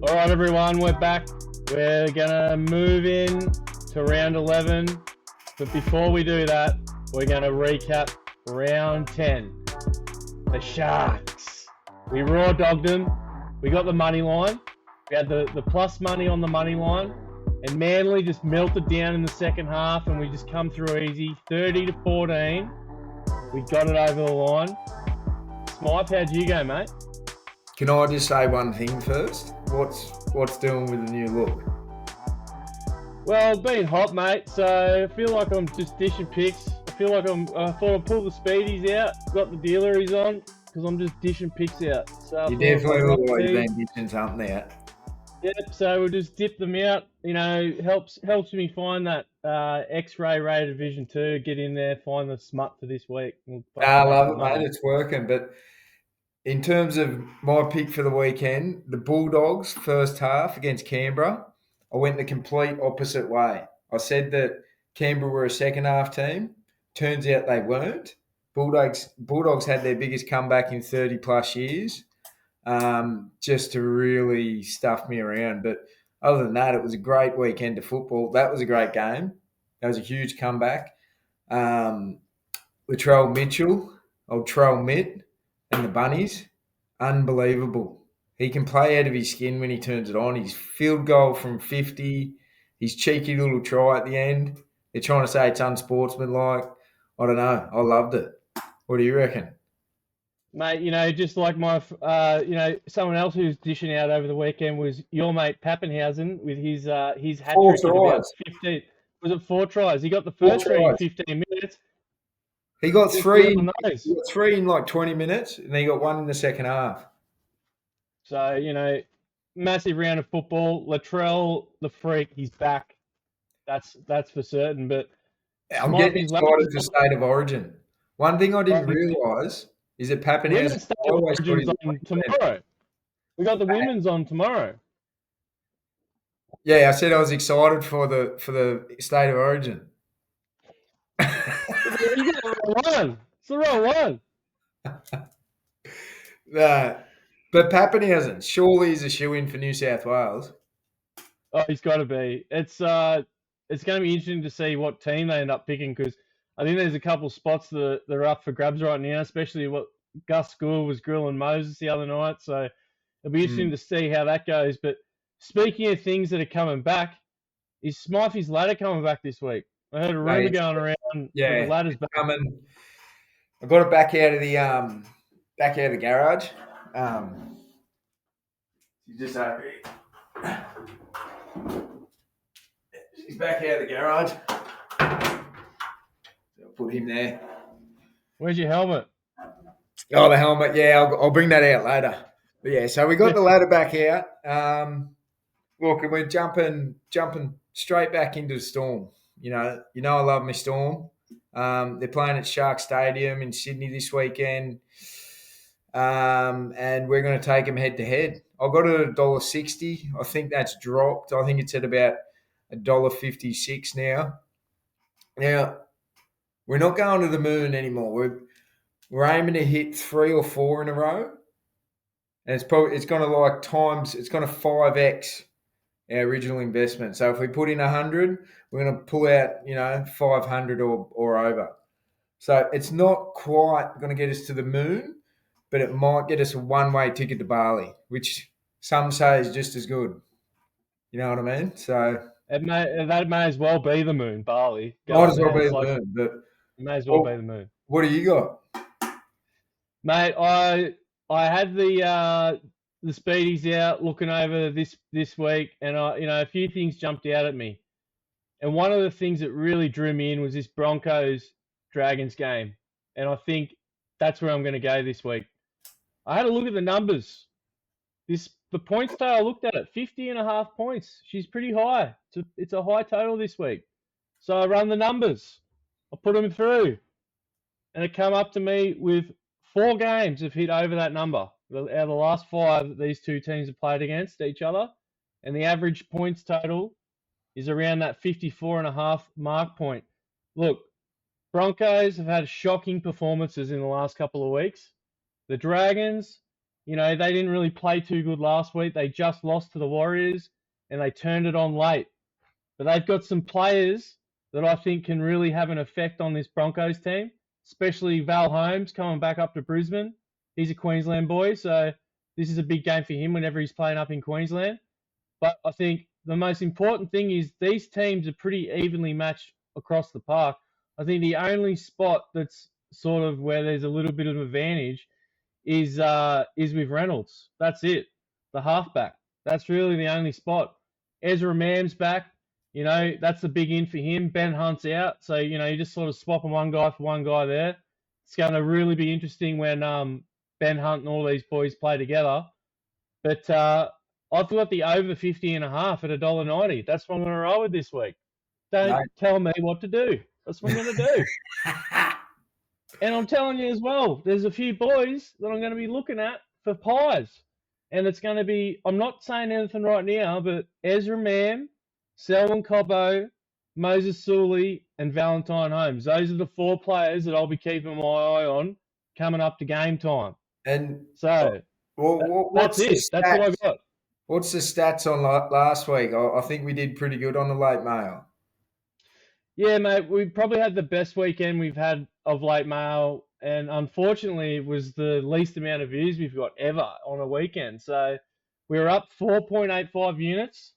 All right, everyone, we're back. We're going to move in to round 11. But before we do that, we're going to recap round 10. The Sharks. We raw dogged them. We got the money line. We had the plus money on the money line. And Manly just melted down in the second half, and we just come through easy. 30-14. We got it over the line. Smythe, how'd you go, mate? Can I just say one thing first? What's doing with the new look? Well, been hot, mate. So I feel like I'm just dishing picks. I thought I'd pull the speedies out, got the dealeries on, because I'm just dishing picks out. So You definitely look like you've been dishing something out. Yep. So we'll just dip them out. You know, helps me find that X-ray rated Division 2. Get in there, find the smut for this week. I love it, mate. It's working, but. In terms of my pick for the weekend, the Bulldogs first half against Canberra, I went the complete opposite way. I said that Canberra were a second half team. Turns out they weren't. Bulldogs had their biggest comeback in 30 plus years, just to really stuff me around. But other than that, it was a great weekend of football. That was a great game. That was a huge comeback. Latrell Mitchell, old Trell Mitt, and the Bunnies, unbelievable. He can play out of his skin when he turns it on. His field goal from 50, his cheeky little try at the end. They're trying to say it's unsportsmanlike. I don't know. I loved it. What do you reckon? Mate, you know, just like my, someone else who's dishing out over the weekend was your mate Pappenhausen with his hat trick in about 15. Was it 4 tries? He got the first try in 15 minutes. He got three in like 20 minutes, and then he got one in the second half. So, you know, massive round of football. Latrell, the freak, he's back. That's for certain. But I'm getting excited for State of Origin. One thing I didn't realise is that Pappenhausen always on tomorrow. We got the women's on tomorrow. Yeah, I said I was excited for the State of Origin. You got the wrong one. It's the wrong one. But Pappenhausen, surely he's a shoe-in for New South Wales. Oh, he's got to be. It's going to be interesting to see what team they end up picking, because I think there's a couple of spots that are up for grabs right now, especially what Gus Gould was grilling Moses the other night. So it'll be interesting to see how that goes. But speaking of things that are coming back, is Smythe's ladder coming back this week? I heard a rumor going around. Yeah, the ladder's back. Coming. I got it back out of the garage. She's just over here. She's back out of the garage. So I'll put him there. Where's your helmet? Oh, the helmet. Yeah, I'll bring that out later. But yeah, so we got the ladder back out. Look, we're jumping straight back into the Storm. You know, I love my Storm. They're playing at Shark Stadium in Sydney this weekend, and we're going to take them head to head. I got it at $1.60. I think that's dropped. I think it's at about $1.56 now. Now, we're not going to the moon anymore. We're aiming to hit 3 or 4 in a row, and it's going to 5x our original investment. So if we put in 100, we're going to pull out 500 or over. So it's not quite going to get us to the moon, but it might get us a one-way ticket to Bali, which some say is just as good. You know what I mean? So that may as well be the moon, Bali. Might as well be the moon, but it may as well be the moon. What do you got, mate? I had the speedies out looking over this week, and a few things jumped out at me. And one of the things that really drew me in was this Broncos-Dragons game. And I think that's where I'm going to go this week. I had a look at the numbers. The points total, I looked at it, 50.5 points. She's pretty high. It's a high total this week. So I run the numbers. I put them through. And it come up to me with 4 games have hit over that number. Out of the last 5 that these two teams have played against each other. And the average points total is around that 54.5 mark point. Look, Broncos have had shocking performances in the last couple of weeks. The Dragons, You know, they didn't really play too good last week. They just lost to the Warriors and they turned it on late. But they've got some players that I think can really have an effect on this Broncos team, especially Val Holmes coming back up to Brisbane. He's a Queensland boy, so this is a big game for him whenever he's playing up in Queensland. But I think the most important thing is these teams are pretty evenly matched across the park. I think the only spot that's sort of where there's a little bit of advantage is with Reynolds. That's it. The halfback. That's really the only spot. Ezra Mam's back. You know, that's the big in for him. Ben Hunt's out. So, you know, you just sort of swapping one guy for one guy there. It's going to really be interesting when Ben Hunt and all these boys play together. But I've got the over 50.5 at $1.90. That's what I'm going to roll with this week. Don't tell me what to do. That's what I'm going to do. And I'm telling you as well, there's a few boys that I'm going to be looking at for pies. And it's going to be, I'm not saying anything right now, but Ezra Mam, Selwyn Cobbo, Moses Sully, and Valentine Holmes. Those are the 4 players that I'll be keeping my eye on coming up to game time. And so what's that's it. That's what I got. What's the stats on last week? I think we did pretty good on the late mail. Yeah, mate, we probably had the best weekend we've had of late mail, and unfortunately it was the least amount of views we've got ever on a weekend. So we were up 4.85 units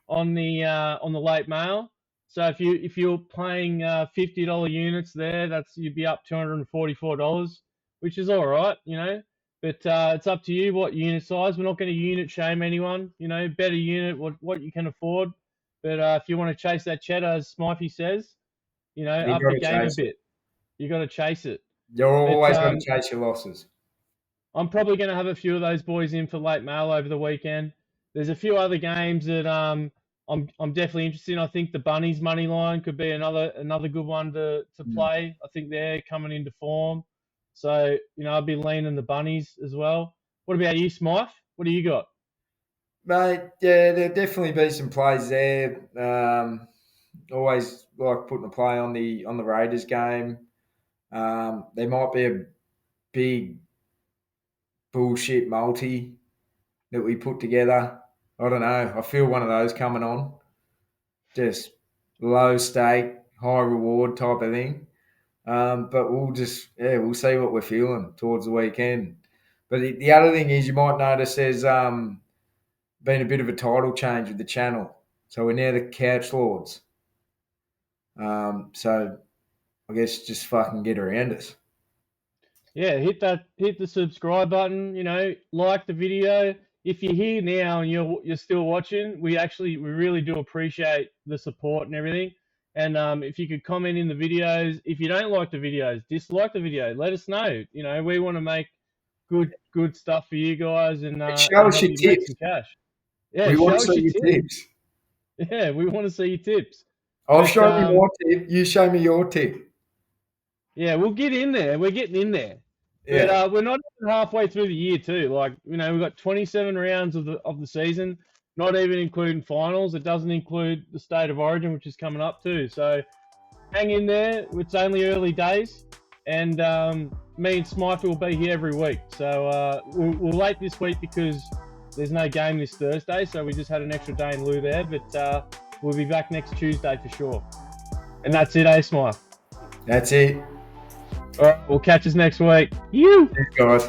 on the late mail. So if you're playing $50 units there, you'd be up $244, which is all right, you know. But it's up to you what unit size. We're not going to unit shame anyone, you know. Better unit what you can afford. But if you want to chase that cheddar, as Smythe says, you know, up the game a bit. You got to chase it. You're always going to chase your losses. I'm probably going to have a few of those boys in for late mail over the weekend. There's a few other games that I'm definitely interested in. I think the Bunnies money line could be another good one to play. I think they're coming into form. So, you know, I'll be leaning the Bunnies as well. What about you, Smythe? What do you got? Mate, yeah, there'll definitely be some plays there. Always like putting a play on the Raiders game. There might be a big bullshit multi that we put together. I don't know. I feel one of those coming on. Just low stake, high reward type of thing. But we'll see what we're feeling towards the weekend. But the other thing is, you might notice there's been a bit of a title change with the channel. So we're now the Couch Lords. So I guess just fucking get around us. Yeah, hit the subscribe button, you know, like the video. If you're here now and you're still watching, we really do appreciate the support and everything. And if you could comment in the videos, if you don't like the videos, dislike the video. Let us know. You know, we want to make good stuff for you guys and show us your tips. Some cash. Yeah, we want to see your tips. Yeah, we want to see your tips. I'll show you my tip. You show me your tip. Yeah, we'll get in there. We're getting in there. Yeah. But we're not even halfway through the year too. Like, you know, we've got 27 rounds of the season, not even including finals. It doesn't include the State of Origin, which is coming up too. So hang in there. It's only early days. And me and Smythe will be here every week. So we're late this week because there's no game this Thursday. So we just had an extra day in lieu there. But we'll be back next Tuesday for sure. And that's it, Smythe? That's it. All right, we'll catch us next week. You. Thanks, guys.